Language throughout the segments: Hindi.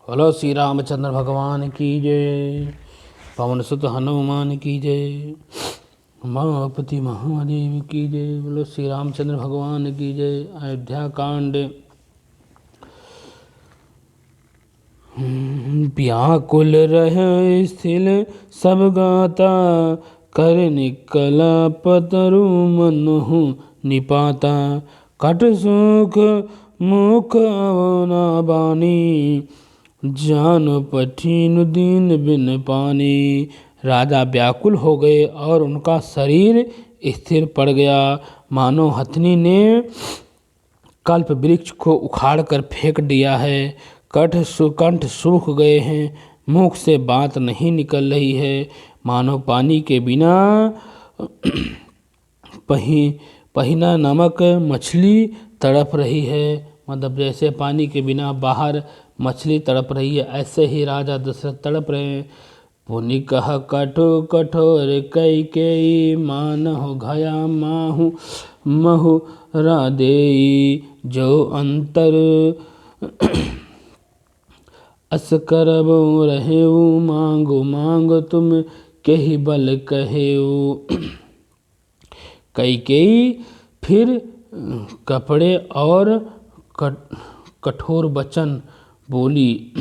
बोलो श्री रामचंद्र भगवान की जय। पवन सुत हनुमान की जय। उमापति महादेव की जय। बोलो श्री रामचंद्र भगवान की जय। अयोध्या कांड। व्याकुल रह स्थिल सब गाता, कर निकला पतरु मनहु निपाता। कट सुख मुख अवना बानी, जान पठिन दीन बिन पानी। राजा व्याकुल हो गए और उनका शरीर स्थिर पड़ गया, मानो हथनी ने कल्प वृक्ष को उखाड़ कर फेंक दिया है। कंठ सूख गए हैं, मुख से बात नहीं निकल रही है, मानो पानी के बिना पहिना नमक मछली तड़प रही है। मतलब जैसे पानी के बिना बाहर मछली तड़प रही है, ऐसे ही राजा दशरथ तड़प रहे हैं। पुनि कह कठोर कैकेयी, मानहु घया माहु महु राधेई। जो अंतर अस करबो रहेऊ, मांगो मांगो तुम केहि बल कहेऊ। कैकेयी फिर कपड़े और कठोर वचन बोली।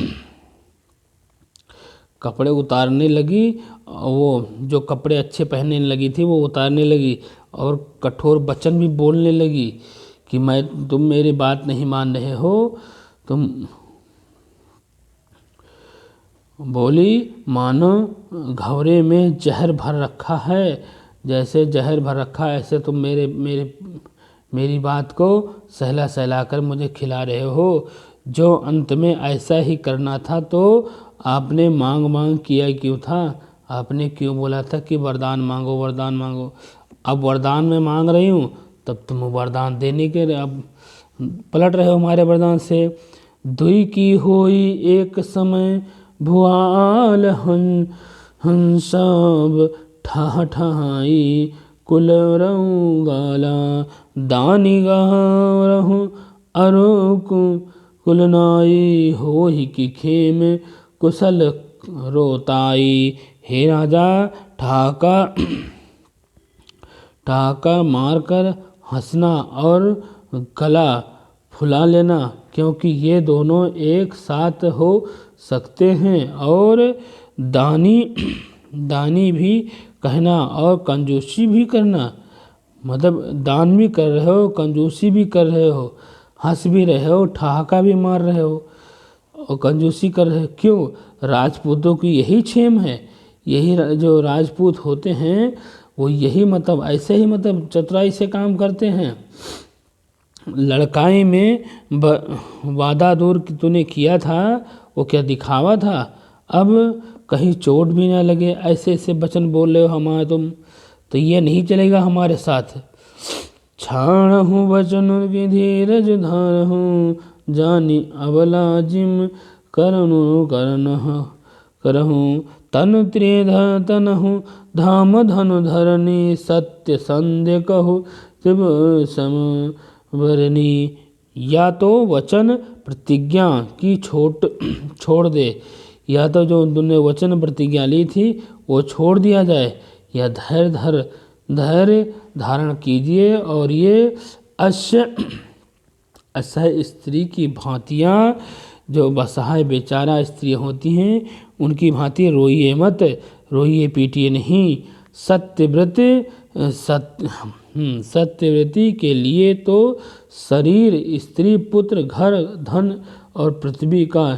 कपड़े उतारने लगी, वो जो कपड़े अच्छे पहनने लगी थी वो उतारने लगी, और कठोर वचन भी बोलने लगी कि तुम मेरी बात नहीं मान रहे हो। तुम बोली मानो घवरे में जहर भर रखा है, जैसे जहर भर रखा है ऐसे तुम मेरी बात को सहला सहला कर मुझे खिला रहे हो। जो अंत में ऐसा ही करना था तो आपने मांग किया क्यों था? आपने क्यों बोला था कि वरदान मांगो वरदान मांगो? अब वरदान मैं मांग रही हूँ, तब तुम वरदान देने के अब पलट रहे हो हमारे वरदान से। दुई की होई एक समय, भुआल हंसाब ठाठाई। कुल रहूँ गाला, दानी गारहूँ अरुकु कुलनाई। होहि की खेम कुशल रोताई। हे राजा, ठहाका मारकर हंसना और गला फुला लेना, क्योंकि ये दोनों एक साथ हो सकते हैं। और दानी भी कहना और कंजूसी भी करना। मतलब दान भी कर रहे हो, कंजूसी भी कर रहे हो, हंस भी रहे हो, ठहाका भी मार रहे हो और कंजूसी कर रहे हो। क्यों? राजपूतों की यही छेम है। यही जो राजपूत होते हैं वो यही मतलब ऐसे ही मतलब चतुराई से काम करते हैं। लड़काई में वादा दूर तूने किया था, वो क्या दिखावा था? अब कहीं चोट भी ना लगे ऐसे ऐसे वचन बोल रहे हो हमारे तुम, तो ये नहीं चलेगा हमारे साथ। छाण हूँ वचन की धीरज धार हूँ, जानी अबला जिम करहूँ। तनु त्रिध तनहु धाम धनु धरनी, सत्य संध्य कहु शिव समवरनी। या तो वचन प्रतिज्ञा की छोड़ दे, या तो जो तुमने वचन प्रतिज्ञा ली थी वो छोड़ दिया जाए, या धैर्य धारण कीजिए और ये असहाय स्त्री की भांतियाँ, जो असहाय बेचारा स्त्री होती हैं उनकी भांति रोइए मत, रोइए पीटिए नहीं। सत्यव्रती के लिए तो शरीर, स्त्री, पुत्र, घर, धन और पृथ्वी का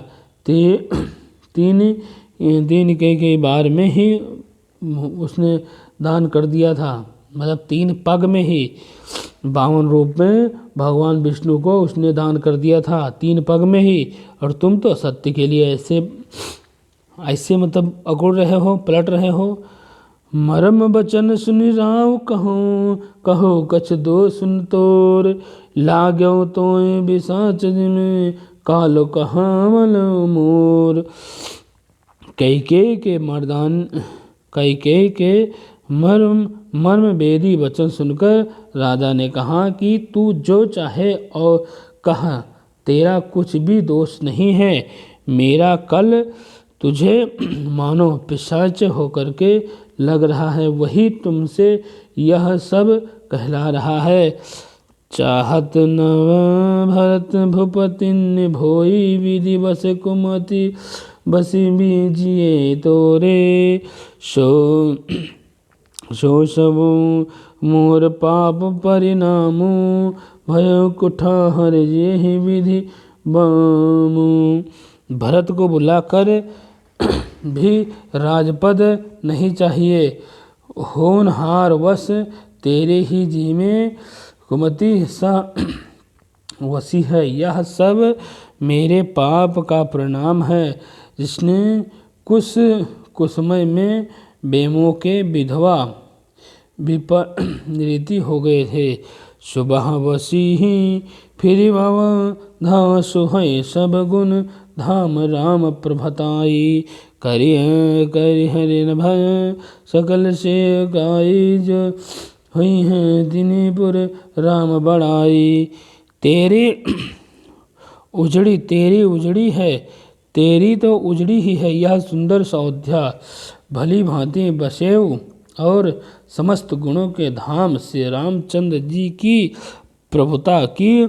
तीन दिन के बार में ही उसने दान कर दिया था। मतलब 3 पग में ही 52 रूप में भगवान विष्णु को उसने दान कर दिया था, 3 पग में ही। और तुम तो सत्य के लिए ऐसे मतलब अकुड़ रहे हो, पलट रहे हो। मरम बचन सुनि राव कहो कछ दो सुन तोर, लाग्यो तोय बिसाच में कालो कहावल मोर। कैकेयी के मर्म वेदी वचन सुनकर राजा ने कहा कि तू जो चाहे और कहा, तेरा कुछ भी दोष नहीं है। मेरा कल तुझे मानो पिशाच होकर के लग रहा है, वही तुमसे यह सब कहला रहा है। चाहत नव भरत भूपति निभोई, विधि बस कुमति बसी बीजिए तोरे। सो सबु मोर पाप परिणामु, भयो कुठार जेहि विधि बामु। भरत को बुलाकर भी राजपद नहीं चाहिए, होनहार वश तेरे ही जी में कुमति सा वसी है। यह सब मेरे पाप का परिणाम है, जिसने कुसमय में बेमो के विधवा विपरीति हो गए थे। सुबह बसी ही फिर भव धा सुहै, सब गुण धाम राम प्रभताई। करि हरिन भय सकल से गाई, जो हुई है दिनीपुर राम बड़ाई। तेरी उजड़ी है, तेरी तो उजड़ी ही है यह सुंदर अयोध्या। भली भांति बसेऊ और समस्त गुणों के धाम से रामचंद्र जी की प्रभुता की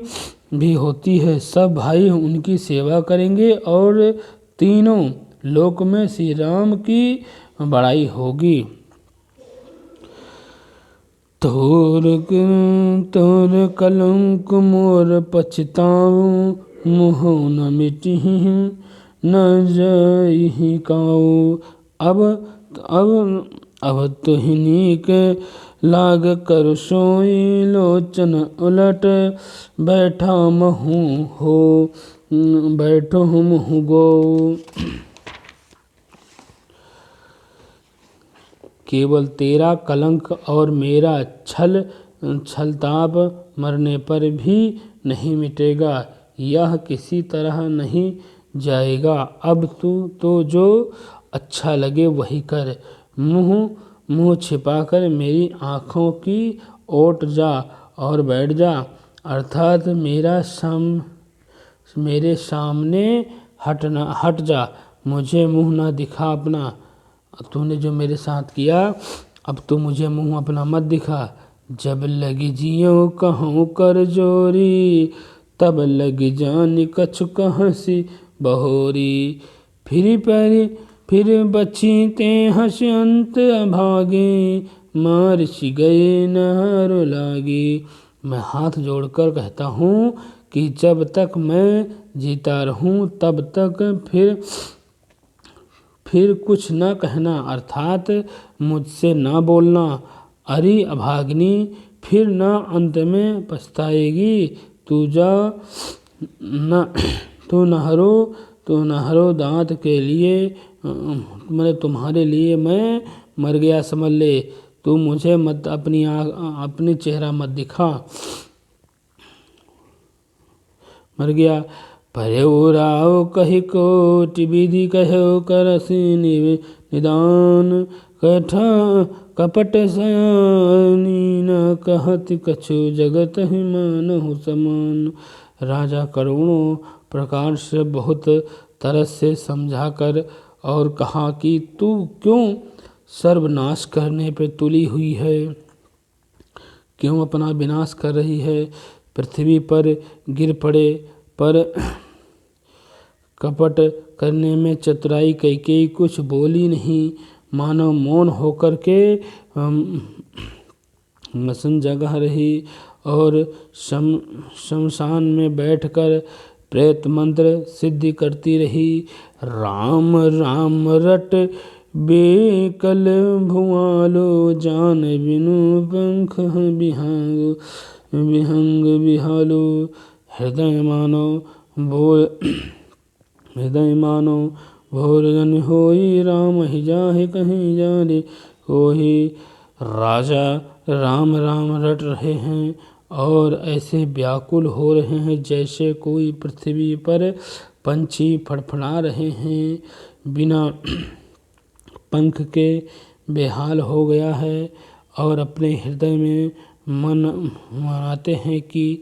भी होती है। सब भाई उनकी सेवा करेंगे और तीनों लोक में श्री राम की बड़ाई होगी। तोर कलंक मोर पछताऊ, मुँह न मिटिहि न जइहि काऊ। अब तुहिनीक लाग कर सोई, लोचन उलट बैठो मुँह गो। केवल तेरा कलंक और मेरा छलताप मरने पर भी नहीं मिटेगा, यह किसी तरह नहीं जाएगा। अब तू तो जो अच्छा लगे वही कर, मुँह छिपाकर मेरी आँखों की ओट जा और बैठ जा, अर्थात मेरे सामने हट जा, मुझे मुँह न दिखा अपना। तूने जो मेरे साथ किया, अब तो मुझे मुँह अपना मत दिखा। जब लगी जियो कहूँ कर जोरी, तब लगी जानी कछु कहसी बहोरी। फिर बची ते हंस अंत अभागे, मारसी गए नहर लागे। मैं हाथ जोड़कर कहता हूँ कि जब तक मैं जीता रहूँ तब तक फिर कुछ न कहना, अर्थात मुझसे न बोलना। अरे अभागिनी, फिर न अंत में पछताएगी। तू नहरो दांत के लिए, तुम्हारे लिए मैं मर गया समझ ले। तू मुझे मत अपनी चेहरा मत दिखा। मर गया। परेऊ राव कहि कोटि विधि, कहो करसि निदान। कपट सयानी न कहत कछु, जगत ही मानहु समान। राजा करोड़ों प्रकार से बहुत तरस से समझाकर और कहा कि तू क्यों सर्वनाश करने पे तुली हुई है, क्यों अपना विनाश कर रही है। पृथ्वी पर गिर पड़े पर कपट करने में चतुराई कैकेयी कुछ बोली नहीं, मानो मौन होकर के मसन जगह रही और शमशान में बैठकर प्रेत मंत्र सिद्धि करती रही। राम राम रट बेकल भुआलो, जान बिनु पंख विहंग बिहालो। हृदय मानो भोरजन होई, राम ही जाहे कहीं जाने कोई। राजा राम राम रट रहे हैं और ऐसे व्याकुल हो रहे हैं जैसे कोई पृथ्वी पर पंछी फड़फड़ा रहे हैं, बिना पंख के बेहाल हो गया है। और अपने हृदय में मनाते हैं कि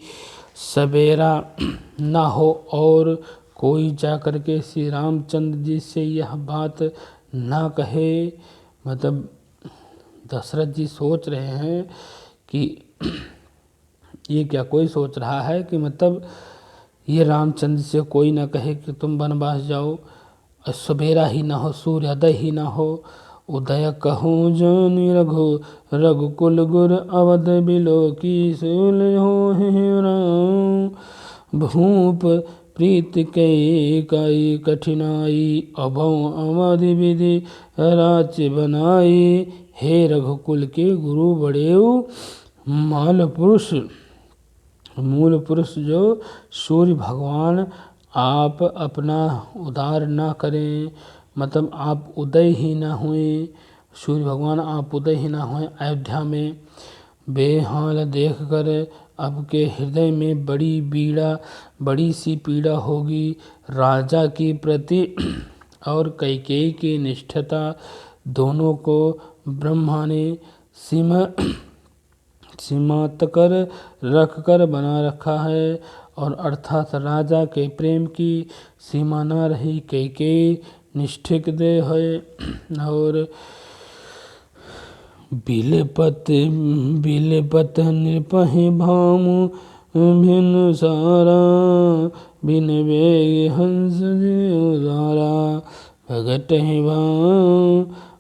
सवेरा ना हो और कोई जा कर के श्री रामचंद्र जी से यह बात ना कहे। मतलब दशरथ जी सोच रहे हैं कि ये क्या कोई सोच रहा है कि मतलब ये रामचंद्र से कोई ना कहे कि तुम वनवास जाओ, सवेरा ही ना हो, सूर्योदय ही ना हो, उदय कहूँ जानि रघु रघुकुल गुर अवध बिलो की सूल हो राम। भूप प्रीत के काई कठिनाई, अभौ अवधि विधि राज्य बनाई। हे रघुकुल के गुरु बड़ेऊ मूल पुरुष जो सूर्य भगवान आप अपना उद्धार ना करें, मतलब आप उदय ही ना हुए, सूर्य भगवान आप उदय ही ना हुए अयोध्या में। बेहाल देख कर अब के हृदय में बड़ी सी पीड़ा होगी। राजा की प्रति और कैकेयी की निष्ठता दोनों को ब्रह्मा ने सीमा तक रख कर बना रखा है, और अर्थात राजा के प्रेम की सीमा न रही। कैकेयी निष्ठिक दे है और बिलपत नृपहि भामु भिन सारा, बिन वेग हंस उदारा। भगत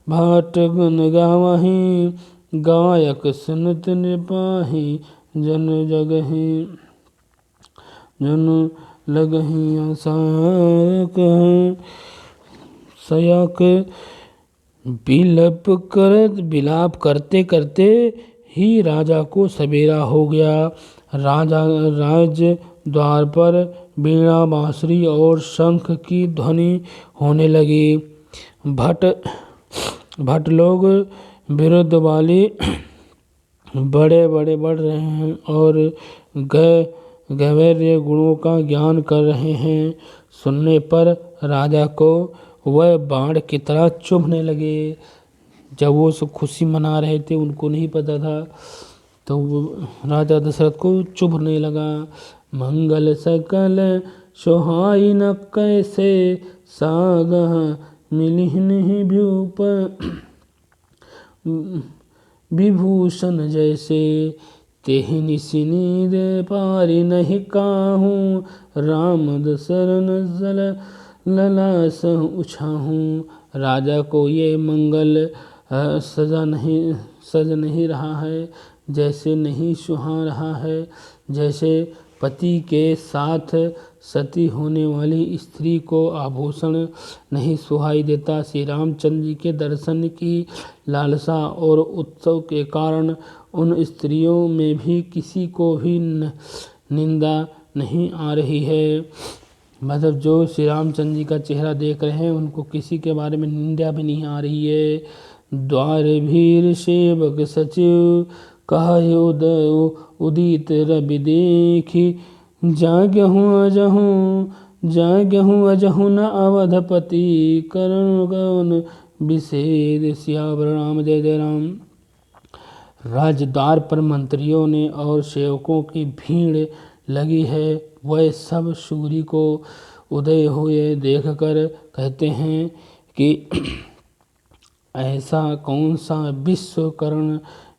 भाट गुन गावही, गायक सुनत नृपाहि जन जगहि। जन लगहि आसारक सयक, विलाप करते करते ही राजा को सवेरा हो गया। राज्य द्वार पर वीणा बांसुरी और शंख की ध्वनि होने लगी। भट लोग विरुद्ध वाली बड़े बढ़ रहे हैं और गैर्य गुणों का ज्ञान कर रहे हैं। सुनने पर राजा को वह बाण की तरह चुभने लगे। जब वो सब खुशी मना रहे थे, उनको नहीं पता था, तो राजा दशरथ को चुभने लगा। मंगल सकल सोहाई न कैसे, सागह मिलिहि भूप विभूषण जैसे। तेहि निसिनी दे पारि नहीं काहूँ, राम दशरन जल ललास उछाहूँ। राजा को ये मंगल सज नहीं रहा है, जैसे नहीं सुहा रहा है, जैसे पति के साथ सती होने वाली स्त्री को आभूषण नहीं सुहाई देता। श्री रामचंद्र जी के दर्शन की लालसा और उत्सव के कारण उन स्त्रियों में भी किसी को भी निंदा नहीं आ रही है। मतलब जो श्री रामचंद्र जी का चेहरा देख रहे हैं, उनको किसी के बारे में निंदा भी नहीं आ रही है। द्वार भीर सेवक सचिव, कहे उदित रवि देखी। जाग्यहूँ अजहूँ न अवधपति, करण गौन विषेद। सियावर राम जय जय राम। राजद्वार पर मंत्रियों ने और सेवकों की भीड़ लगी है। वह सब सूर्य को उदय हुए देखकर कहते हैं कि ऐसा कौन सा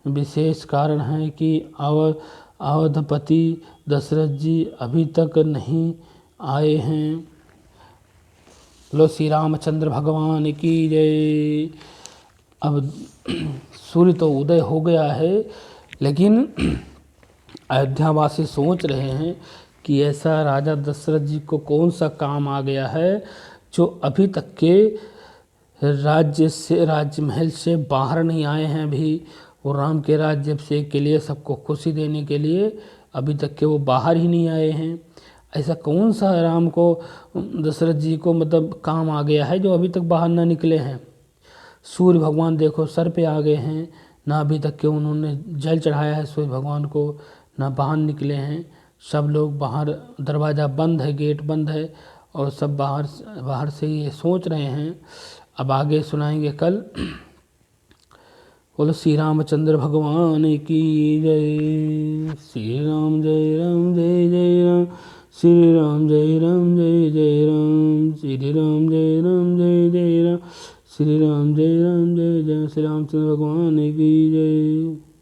विशेष कारण है कि अवधपति दशरथ जी अभी तक नहीं आए हैं। लो श्री रामचंद्र भगवान की जय। अब सूर्य तो उदय हो गया है, लेकिन अयोध्यावासी सोच रहे हैं कि ऐसा राजा दशरथ जी को कौन सा काम आ गया है जो अभी तक के राजमहल से बाहर नहीं आए हैं। अभी वो राम के राज्य से के लिए सबको खुशी देने के लिए अभी तक के वो बाहर ही नहीं आए हैं। ऐसा कौन सा राम को दशरथ जी को मतलब काम आ गया है जो अभी तक बाहर ना निकले हैं। सूर्य भगवान देखो सर पे आ गए हैं, ना अभी तक के उन्होंने जल चढ़ाया है सूर्य भगवान को, ना बाहर निकले हैं। सब लोग बाहर, दरवाज़ा बंद है, गेट बंद है, और सब बाहर से ये सोच रहे हैं। अब आगे सुनाएंगे कल। बोलो श्री रामचंद्र भगवान की जय। श्री राम जय राम जय जय राम। श्री राम जय राम जय जय राम, श्री राम जय राम जय जय राम, श्री राम जय राम जय जय, श्री रामचंद्र भगवान की जय।